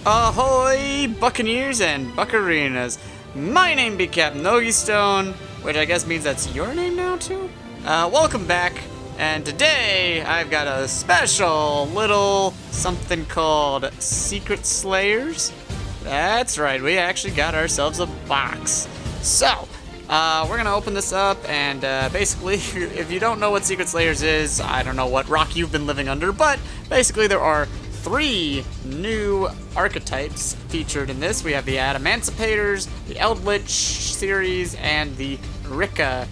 Ahoy, Buccaneers and Buccarinas. My name be Captain Yugioh, which I guess means that's your name now too? Welcome back, and today I've got a special little something called Secret Slayers. That's right, we actually got ourselves a box. So, we're gonna open this up, and basically, if you don't know what Secret Slayers is, I don't know what rock you've been living under, but basically there are 3 new archetypes featured in this. We have the Adamanticators, the Eldritch series, and the Rika?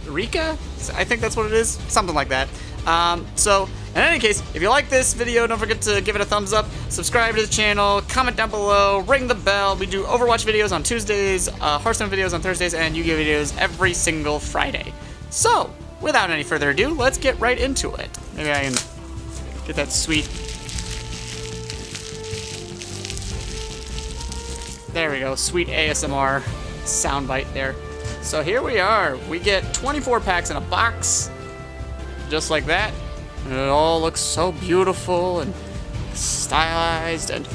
I think that's what it is. Something like that. So, in any case, if you like this video, don't forget to give it a thumbs up, subscribe to the channel, comment down below, ring the bell. We do Overwatch videos on Tuesdays, Hearthstone videos on Thursdays, and Yugioh videos every single Friday. So, without any further ado, let's get right into it. Maybe I can get that sweet... There we go, sweet ASMR soundbite there. So here we are. We get 24 packs in a box, just like that. And it all looks so beautiful and stylized and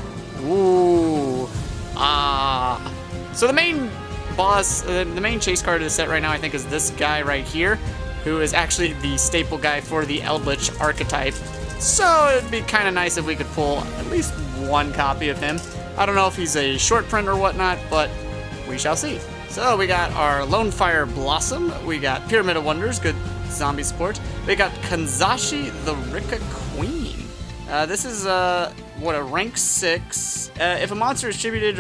ooh, ah. So the main boss, the main chase card of the set right now, I think, is this guy right here, who is actually the staple guy for the Eldritch archetype. So it'd be kind of nice if we could pull at least one copy of him. I don't know if he's a short print or whatnot, but we shall see. So we got our Lone Fire Blossom, we got Pyramid of Wonders, good zombie support. We got Kanzashi the Rika Queen. This is a rank 6. If a monster is tributed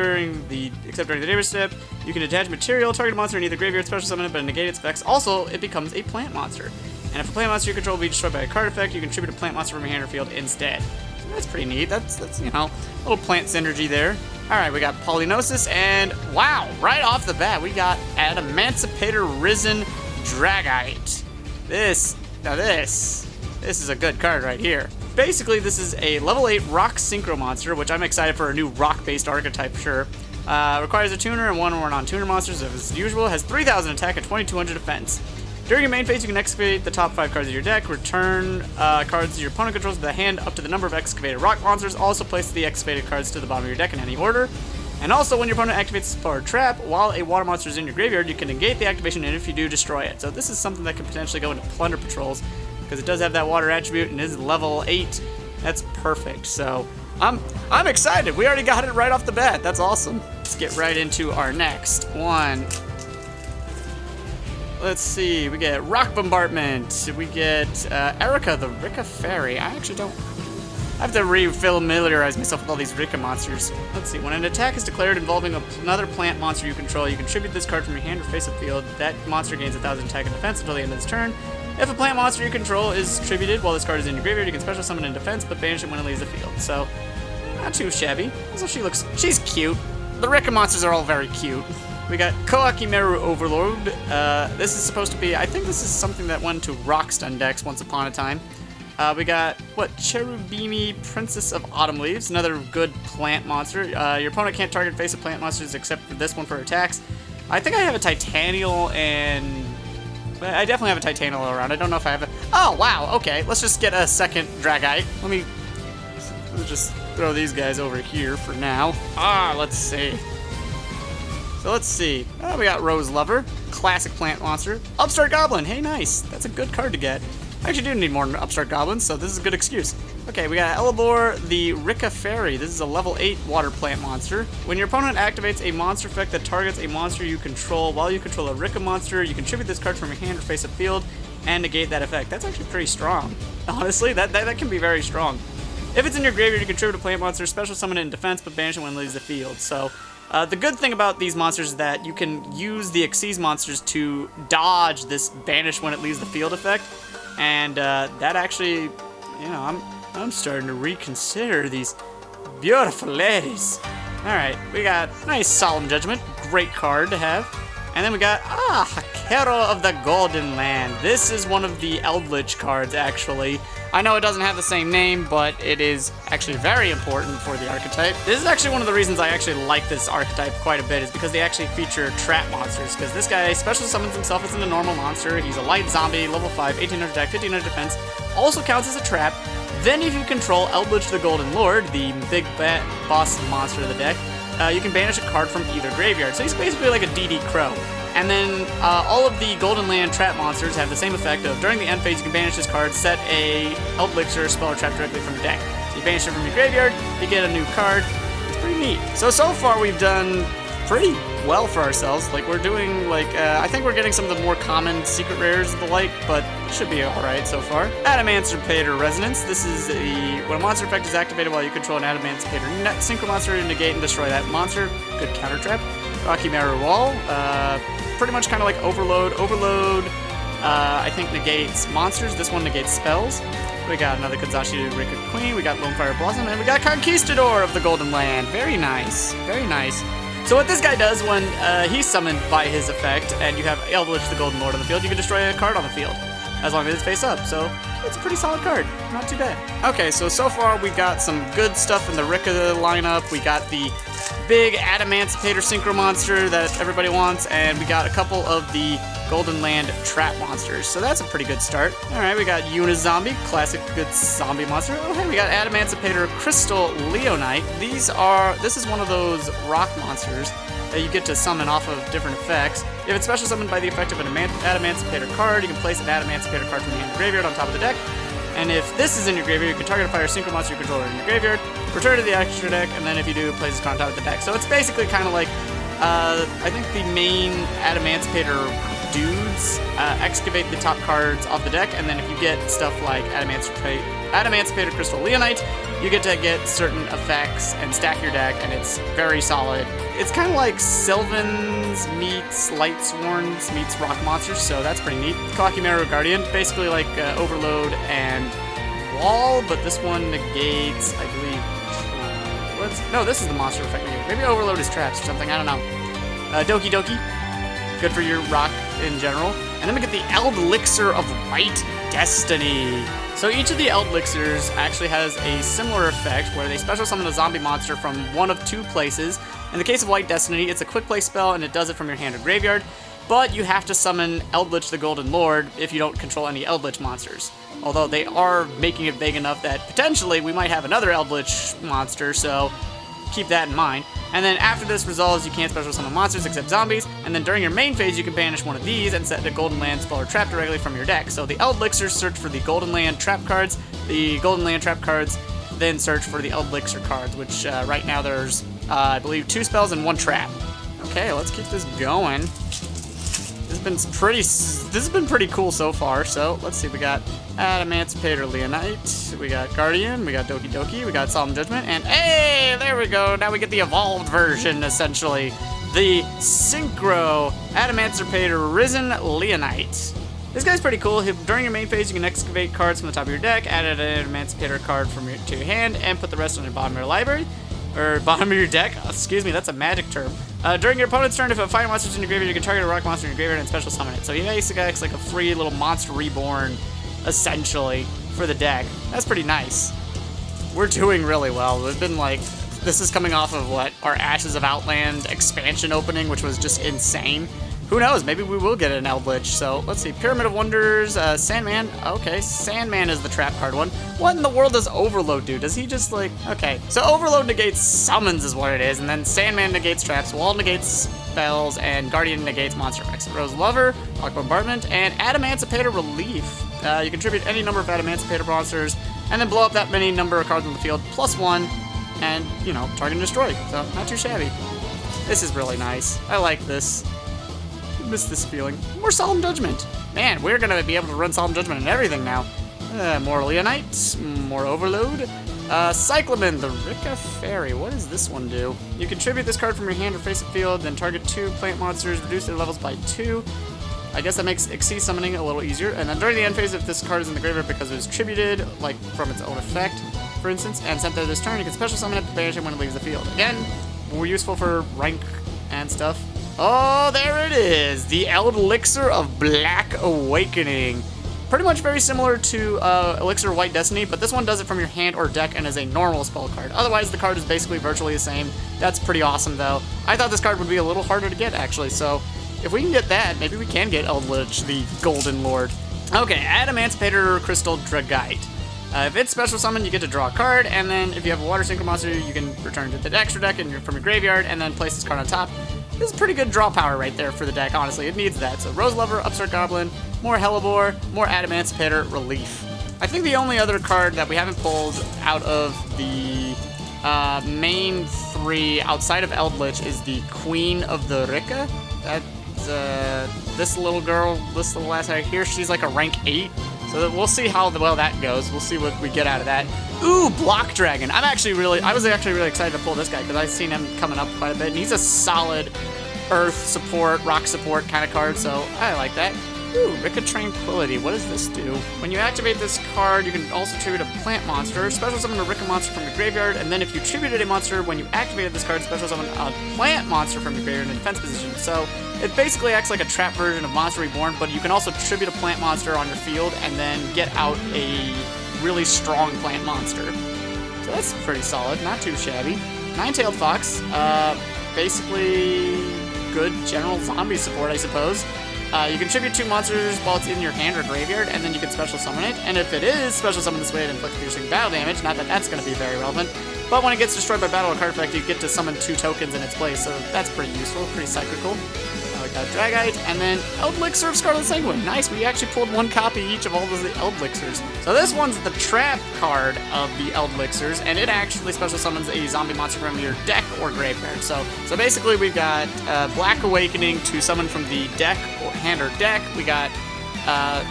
except during the damage step, you can attach material, target a monster in either graveyard, special summon it, but negate its effects. Also, it becomes a plant monster. And if a plant monster you control will be destroyed by a card effect, you can tribute a plant monster from your hand or field instead. So that's pretty neat. That's you know, a little plant synergy there. Alright, we got Polynosis, and wow, right off the bat, we got Adamanticator Risen Dragite. This is a good card right here. Basically, this is a level 8 rock synchro monster, which I'm excited for a new rock-based archetype, sure. Requires a tuner and 1 or non-tuner monsters as usual. Has 3,000 attack and 2,200 defense. During your main phase, you can excavate the top 5 cards of your deck, return cards your opponent controls to the hand up to the number of excavated rock monsters, also place the excavated cards to the bottom of your deck in any order. And also, when your opponent activates a power trap, while a water monster is in your graveyard, you can negate the activation, and if you do, destroy it. So this is something that could potentially go into Plunder Patrols, because it does have that water attribute and is level 8. That's perfect. So I'm excited. We already got it right off the bat. That's awesome. Let's get right into our next one. Let's see, we get Rock Bombardment, we get Erica the Rika Fairy. I have to re-familiarize myself with all these Rika monsters. Let's see, when an attack is declared involving another plant monster you control, you can tribute this card from your hand or face of field. That monster gains 1,000 attack and defense until the end of its turn. If a plant monster you control is tributed while this card is in your graveyard, you can special summon in defense, but banish it when it leaves the field. So, not too shabby. Also, she's cute. The Rika monsters are all very cute. We got Koakimeru Overlord. This is supposed to be, I think this is something that went to Rockstun decks once upon a time. We got, Cherubimi Princess of Autumn Leaves, another good plant monster. Your opponent can't target face of plant monsters except for this one for attacks. I think I have a Titanial and... I definitely have a Titanial around. I don't know if I have a... Oh, wow, okay. Let's just get a second Dragite. Let's just throw these guys over here for now. Let's see. So let's see. We got Rose Lover, classic plant monster. Upstart Goblin, hey nice. That's a good card to get. I actually do need more Upstart Goblins, so this is a good excuse. Okay, we got Elabor the Rika Fairy. This is a level 8 water plant monster. When your opponent activates a monster effect that targets a monster you control while you control a Rika monster, you contribute this card from your hand or face of field and negate that effect. That's actually pretty strong. Honestly, that can be very strong. If it's in your graveyard, you contribute a plant monster, special summon it in defense, but banish it when it leaves the field. So, the good thing about these monsters is that you can use the Xyz monsters to dodge this banish when it leaves the field effect, and that actually, you know, I'm starting to reconsider these beautiful ladies. All right, we got nice Solemn Judgment, great card to have, and then we got Hakero of the Golden Land. This is one of the Eldritch cards, actually. I know it doesn't have the same name, but it is actually very important for the archetype. This is actually one of the reasons I actually like this archetype quite a bit, is because they actually feature trap monsters, because this guy special summons himself as a normal monster. He's a light zombie, level 5, 1800 attack, 1500 defense, also counts as a trap, Then if you control Eldritch the Golden Lord, the big boss monster of the deck, you can banish a card from either graveyard. So he's basically like a DD Crow. And then all of the Golden Land trap monsters have the same effect of, during the end phase, you can banish this card, set a Elixir spell or trap directly from the deck. So you banish it from your graveyard, you get a new card. It's pretty neat. So far we've done pretty well for ourselves. Like, we're doing, like, I think we're getting some of the more common secret rares and the like, but should be alright so far. Adamantipator Resonance. This is when a monster effect is activated while you control an Adamantipator synchro monster, negate and destroy that monster. Good counter trap. Akimaru Wall. Pretty much kind of like Overload. Overload, I think, negates monsters. This one negates spells. We got another Kanzashi Rika Queen. We got Lonefire Blossom. And we got Conquistador of the Golden Land. Very nice. Very nice. So what this guy does when he's summoned by his effect, and you have Eldritch the Golden Lord on the field, you can destroy a card on the field, as long as it's face up. So it's a pretty solid card. Not too bad. Okay, so far we got some good stuff in the Rika lineup. We got the big Adamantipator Synchro monster that everybody wants, and we got a couple of the Golden Land trap monsters. So that's a pretty good start. Alright, we got Unizombie, classic good zombie monster. Oh hey, we got Adamantipator Crystal Leonite. This is one of those rock monsters that you get to summon off of different effects. If it's special summoned by the effect of an Adamantipator card, you can place an Adamantipator card from the hand of the graveyard on top of the deck. And if this is in your graveyard, you can target a fire synchro monster you control in your graveyard, return to the extra deck, and then if you do, place this card on top of the deck. So it's basically kind of like, I think the main Adamantipator dudes excavate the top cards off the deck, and then if you get stuff like Adamantipator Crystal Leonite, you get to get certain effects and stack your deck, and it's very solid. It's kind of like Sylvans meets Lightsworns meets Rock Monsters, so that's pretty neat. Kawakimaru Guardian, basically like Overload and Wall, but this one negates, I believe, no, this is the monster effect negate. Maybe Overload is traps or something, I don't know. Doki Doki, good for your rock in general. And then we get the Elixir of White Destiny. So each of the Elixirs actually has a similar effect where they special summon a zombie monster from one of two places. In the case of White Destiny, it's a quick play spell and it does it from your hand or graveyard, but you have to summon Eldritch the Golden Lord if you don't control any Eldritch monsters. Although they are making it vague enough that potentially we might have another Eldritch monster, so keep that in mind. And then after this resolves, you can't special summon monsters except zombies, and then during your main phase, you can banish one of these and set the Golden Land spell or trap directly from your deck. So the Elixirs search for the Golden Land trap cards, the Golden Land trap cards then search for the Elixir cards, which right now there's, I believe, 2 spells and 1 trap. Okay, let's keep this going. This has been pretty cool so far. So let's see, we got Adamantipator Leonite, we got Guardian, we got Doki Doki, we got Solemn Judgment, and hey, there we go. Now we get the evolved version, essentially. The Synchro Adamantipator Risen Leonite. This guy's pretty cool. During your main phase, you can excavate cards from the top of your deck, add an Adamantipator card to your hand, and put the rest on the bottom of your library. Or bottom of your deck. Excuse me, that's a magic term. During your opponent's turn, if a fire monster's in your graveyard, you can target a rock monster in your graveyard and special summon it. So he basically acts like a free little monster reborn, essentially, for the deck. That's pretty nice. We're doing really well. We've been like, this is coming off of what? Our Ashes of Outland expansion opening, which was just insane. Who knows? Maybe we will get an Eldritch. So let's see. Pyramid of Wonders, Sandman. Okay, Sandman is the trap card one. What in the world does Overload do? Does he just like... Okay, so Overload negates summons is what it is, and then Sandman negates traps, Wall negates spells, and Guardian negates monster effects. Rose Lover, Rock Bombardment, and Adamantipator Relief. You contribute any number of Adamantipator monsters, and then blow up that many number of cards on the field, +1, and, you know, target and destroy. So, not too shabby. This is really nice. I like this. Miss this feeling. More Solemn Judgment. Man, we're gonna be able to run Solemn Judgment and everything now. More Leonite, more Overload. Cyclamen, the Rika Fairy. What does this one do? You contribute this card from your hand or face of field, then target 2 plant monsters, reduce their levels by 2. I guess that makes Xyz summoning a little easier. And then during the end phase, if this card is in the graveyard because it was tributed, like from its own effect, for instance, and sent there this turn, you can special summon it to banish it when it leaves the field. Again, more useful for rank and stuff. Oh, there it is! The Elixir of Black Awakening. Pretty much very similar to Elixir of White Destiny, but this one does it from your hand or deck and is a normal spell card. Otherwise, the card is basically virtually the same. That's pretty awesome, though. I thought this card would be a little harder to get, actually, so if we can get that, maybe we can get Eldritch, the Golden Lord. Okay, Adamantipator Crystal Dragite. If it's special summon, you get to draw a card, and then if you have a water synchro monster, you can return to the extra deck from your graveyard, and then place this card on top. This is pretty good draw power right there for the deck, honestly. It needs that. So Rose Lover, Upstart Goblin, more Hellebore, more Adamancipator, Relief. I think the only other card that we haven't pulled out of the main 3 outside of Eldritch is the Queen of the Rika. That's this little girl, this little lass right here. She's like a rank 8. So we'll see how well that goes. We'll see what we get out of that. Ooh, Block Dragon. I was actually really excited to pull this guy because I've seen him coming up quite a bit, and he's a solid earth support, rock support kind of card, so I like that. Ooh, Rika Tranquility. What does this do? When you activate this card, you can also tribute a plant monster, special summon a Rika monster from your graveyard, and then if you tributed a monster when you activated this card, special summon a plant monster from your graveyard in defense position. So it basically acts like a trap version of Monster Reborn, but you can also tribute a plant monster on your field and then get out a really strong plant monster. So that's pretty solid, not too shabby. Nine-Tailed Fox, basically good general zombie support, I suppose. You can tribute 2 monsters while it's in your hand or graveyard, and then you can special summon it. And if it is special summon this way, it inflicts piercing battle damage. Not that that's going to be very relevant. But when it gets destroyed by battle or card effect, you get to summon 2 tokens in its place. So that's pretty useful, pretty cyclical. We got Dragite, and then Elixir of Scarlet Sanguine. Nice, we actually pulled 1 copy each of all of the Elixirs. So this one's the trap card of the Elixirs, and it actually special summons a zombie monster from your deck or graveyard. So basically we've got Black Awakening to summon from the deck or hand or deck. We got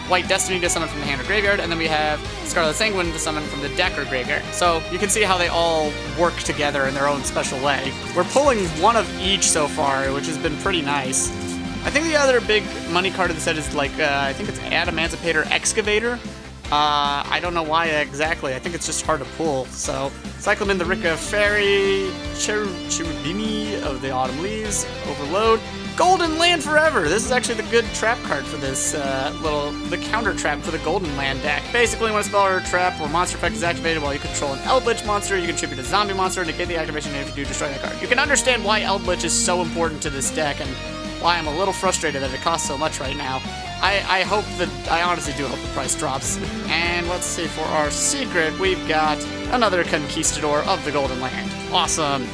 White Destiny to summon from the hand or graveyard, and then we have Scarlet Sanguine to summon from the deck or graveyard. So you can see how they all work together in their own special way. We're pulling 1 of each so far, which has been pretty nice. I think the other big money card of the set is like, I think it's Adamancipator Excavator. I don't know why exactly. I think it's just hard to pull. So, Cyclamen the Rika Fairy, Cherubini of the Autumn Leaves, Overload, Golden Land Forever. This is actually the good trap card for this the counter trap for the Golden Land deck. Basically, when a spell or trap or monster effect is activated while you control an Eldritch monster, you can tribute a zombie monster and negate the activation, and if you do, destroy that card. You can understand why Eldritch is so important to this deck and why I'm a little frustrated that it costs so much right now. I honestly do hope the price drops. And let's see, for our secret, we've got another Conquistador of the Golden Land. Awesome.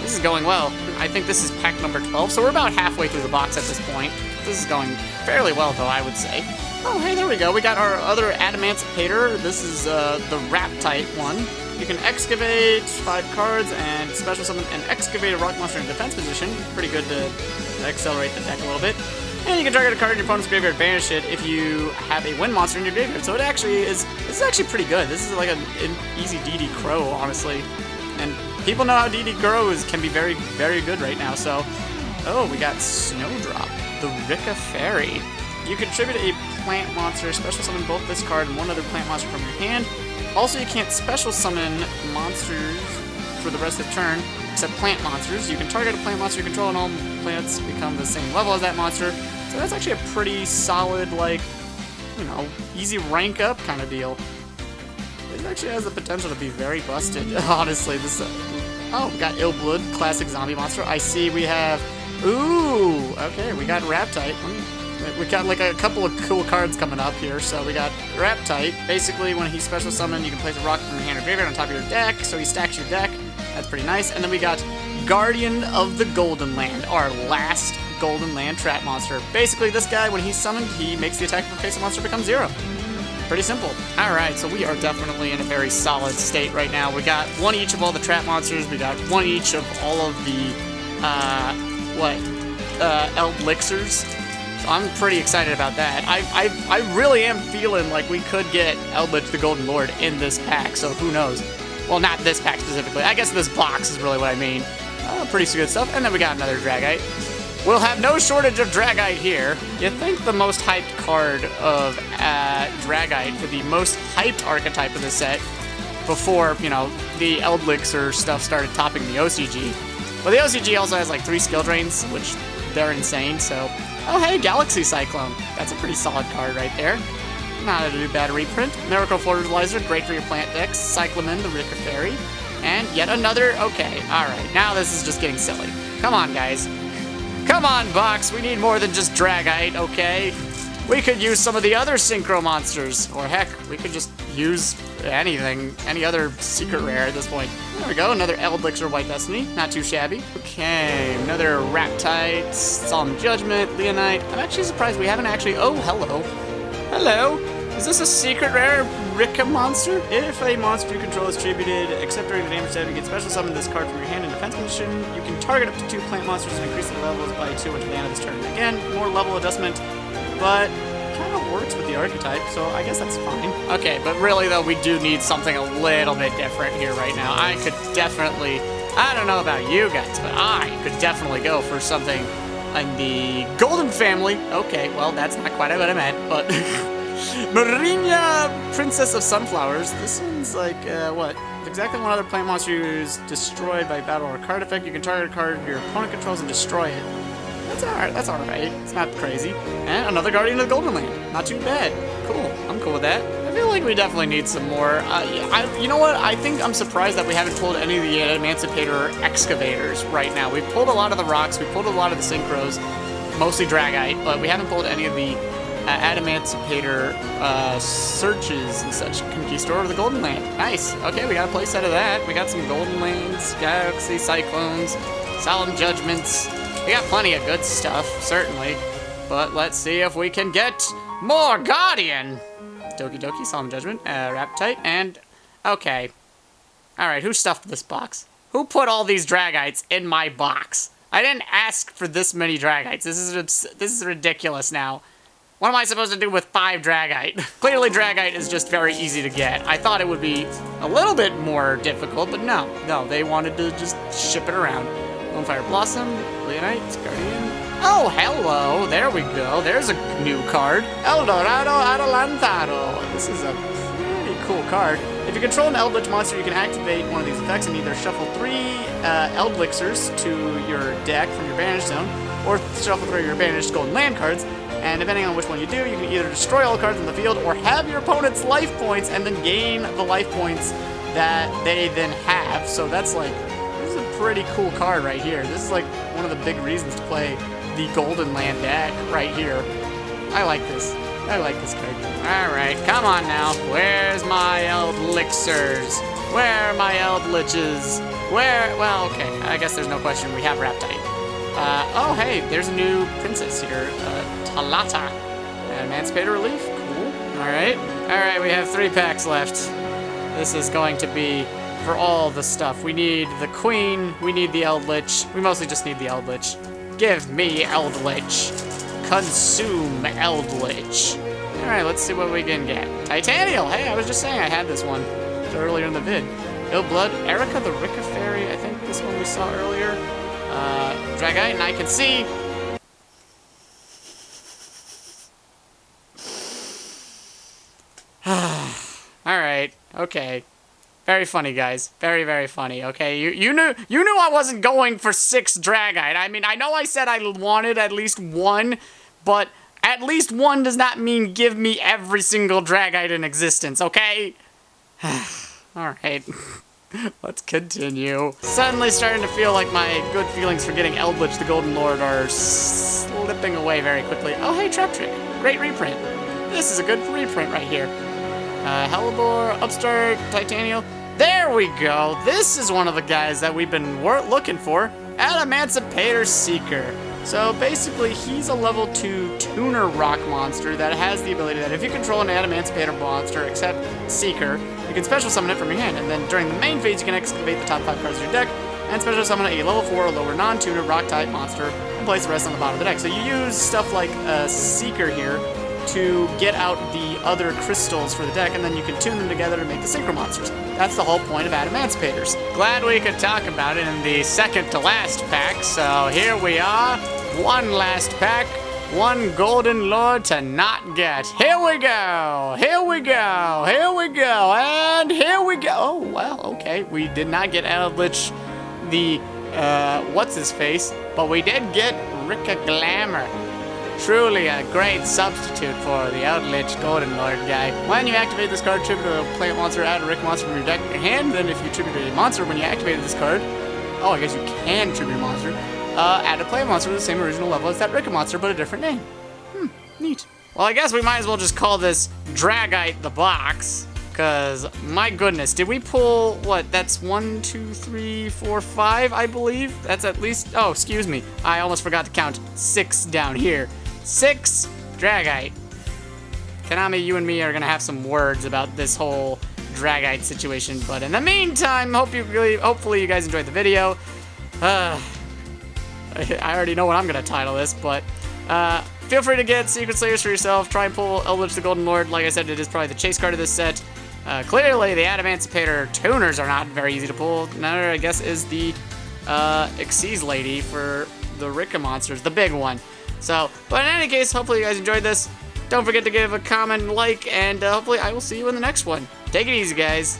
This is going well. I think this is pack number 12, so we're about halfway through the box at this point. This is going fairly well, though, I would say. Oh, hey, there we go. We got our other Adamancipator. This is the Raptite one. You can excavate 5 cards and special summon and excavate a rock monster in defense position. Pretty good to accelerate the deck a little bit. And you can target a card in your opponent's graveyard, banish it if you have a wind monster in your graveyard. So this is actually pretty good. This is like an easy DD Crow, honestly. And people know how DD Crows can be very, very good right now. So, oh, we got Snowdrop, the Rika Fairy. You can tribute a plant monster, special summon both this card and 1 other plant monster from your hand. Also, you can't special summon monsters for the rest of the turn, except plant monsters. You can target a plant monster you control, and all plants become the same level as that monster. So that's actually a pretty solid, like, you know, easy rank up kind of deal. It actually has the potential to be very busted, honestly. This, oh, we got Illblood, classic zombie monster. I see we have, ooh, okay, we got Raptite. We got like a couple of cool cards coming up here. So we got Raptite. Basically, when he's special summoned, you can place a rock from your hand or graveyard on top of your deck. So he stacks your deck. That's pretty nice. And then we got Guardian of the Golden Land, our last Golden Land trap monster. Basically, this guy, when he's summoned, he makes the attack of a face of monster become 0. Pretty simple. Alright, so we are definitely in a very solid state right now. We got 1 each of all the trap monsters. We got 1 each of all of the, Elixirs. So I'm pretty excited about that. I really am feeling like we could get Eldritch the Golden Lord in this pack, so who knows. Well, not this pack specifically. I guess this box is really what I mean. Pretty good stuff. And then we got another Dragite. We'll have no shortage of Dragite here. You'd think the most hyped card of Dragite for the most hyped archetype of the set before, you know, the Elixir stuff started topping the OCG. But the OCG also has like 3 skill drains, which they're insane, so... Oh, hey, Galaxy Cyclone. That's a pretty solid card right there. Not a bad reprint. Miracle Fertilizer, great for your plant decks. Cyclamen, the Rika Fairy. And yet another... Okay, alright. Now this is just getting silly. Come on, guys. Come on, box. We need more than just Dragite, okay? We could use some of the other synchro monsters. Or heck, we could just use anything, any other secret rare at this point. There we go, another Elixir White Destiny. Not too shabby. Okay, another Raptite, Solemn Judgment, Leonite. I'm actually surprised we haven't actually... Oh, hello. Hello. Is this a secret rare Rika monster? If a monster you control is tributed, except during the damage step, you can special summon this card from your hand in defense position. You can target up to 2 plant monsters and increase their levels by 2 until the end of this turn. Again, more level adjustment, but kind of works with the archetype, so I guess that's fine. Okay, but really though, we do need something a little bit different here right now. I could definitely, I don't know about you guys, but I could definitely go for something in the Golden family. Okay, well, that's not quite what I meant, but... Marina, Princess of Sunflowers. This one's like, what? Exactly one other plant monster is destroyed by battle or card effect. You can target a card your opponent controls and destroy it. That's alright, that's alright. It's not crazy. And another Guardian of the Golden Land. Not too bad. Cool, I'm cool with that. I feel like we definitely need some more. You know what? I think I'm surprised that we haven't pulled any of the Emancipator excavators right now. We've pulled a lot of the rocks, we've pulled a lot of the synchros, mostly Dragite, but we haven't pulled any of the Emancipator searches and such. Conquistador of the Golden Land. Nice. Okay, we got a playset of that. We got some Golden Lands, Galaxy Cyclones, Solemn Judgments. We got plenty of good stuff, certainly. But let's see if we can get more Guardian. Doki Doki, Solemn Judgment, Raptite, and... Okay. Alright, who stuffed this box? Who put all these Dragites in my box? I didn't ask for this many Dragites. This is ridiculous now. What am I supposed to do with 5 Dragite? Clearly Dragite is just very easy to get. I thought it would be a little bit more difficult, but no, they wanted to just ship it around. Bonfire Blossom, Leonite, Guardian. Oh, hello, there we go. There's a new card. Eldorado Adelantado. This is a pretty cool card. If you control an Eldritch monster, you can activate one of these effects and either shuffle 3 Eldlixirs to your deck from your banished zone, or shuffle 3 of your banished Golden Land cards. And depending on which one you do, you can either destroy all the cards in the field or have your opponent's life points and then gain the life points that they then have. So that's like, this is a pretty cool card right here. This is like one of the big reasons to play the Golden Land deck right here. I like this. I like this card. Alright, come on now. Where's my Eldlixirs? Where are my Eldliches? Where? Well, okay. I guess there's no question. We have Raptite. Oh, hey, there's a new princess here. Talata. Emancipator Relief. Cool. Alright, we have 3 packs left. This is going to be for all the stuff. We need the Queen. We need the Eldritch. We mostly just need the Eldritch. Give me Eldritch. Consume Eldritch. Alright, let's see what we can get. Titanial! Hey, I was just saying I had this one earlier in the vid. Ill Blood. Erica the Rika Fairy. I think this one we saw earlier. Dragite, and I can see. Alright, okay. Very funny, guys. Very, very funny, okay? You knew I wasn't going for 6 Dragite. I mean, I know I said I wanted at least 1, but at least 1 does not mean give me every single Dragite in existence, okay? Alright. Let's continue. Suddenly starting to feel like my good feelings for getting Eldritch the Golden Lord are slipping away very quickly. Oh, hey, Trap Trick. Great reprint. This is a good reprint right here. Hellebore, Upstart, Titanial. There we go. This is one of the guys that we've been looking for. Emancipator Seeker. So basically, he's a level 2 tuner rock monster that has the ability that if you control an Emancipator monster except Seeker, you can special summon it from your hand, and then during the main phase, you can excavate the top 5 cards of your deck and special summon a level 4 or lower non-tuner rock-type monster and place the rest on the bottom of the deck. So you use stuff like Seeker here to get out the other crystals for the deck, and then you can tune them together to make the synchro monsters. That's the whole point of Emancipators. Glad we could talk about it in the second to last pack, so here we are. One last pack, 1 Golden Lord to not get. Here we go, here we go, here we go, and here we go. Oh, well, okay, we did not get Eldritch, the, what's-his-face, but we did get Rika Glamour. Truly a great substitute for the Eldritch Golden Lord guy. When you activate this card, tribute a plant monster, add a Rick monster from your deck to your hand. Then if you tribute a monster when you activated this card, oh, I guess you can tribute a monster, add a plant monster with the same original level as that Rick monster, but a different name. Neat. Well, I guess we might as well just call this Dragite the box. Because, my goodness, did we pull, what, that's 1, 2, 3, 4, 5, I believe? That's at least, oh, excuse me. I almost forgot to count 6 down here. 6 Dragite. Konami, you and me are going to have some words about this whole Dragite situation. But in the meantime, hopefully you guys enjoyed the video. I already know what I'm going to title this, but feel free to get Secret Slayers for yourself. Try and pull Eldritch the Golden Lord. Like I said, it is probably the chase card of this set. Clearly, the Adamancipator tuners are not very easy to pull. Another, I guess, is the Xyz lady for the Rika monsters, the big one. So, but in any case, hopefully you guys enjoyed this. Don't forget to give a comment, like, and hopefully I will see you in the next one. Take it easy, guys.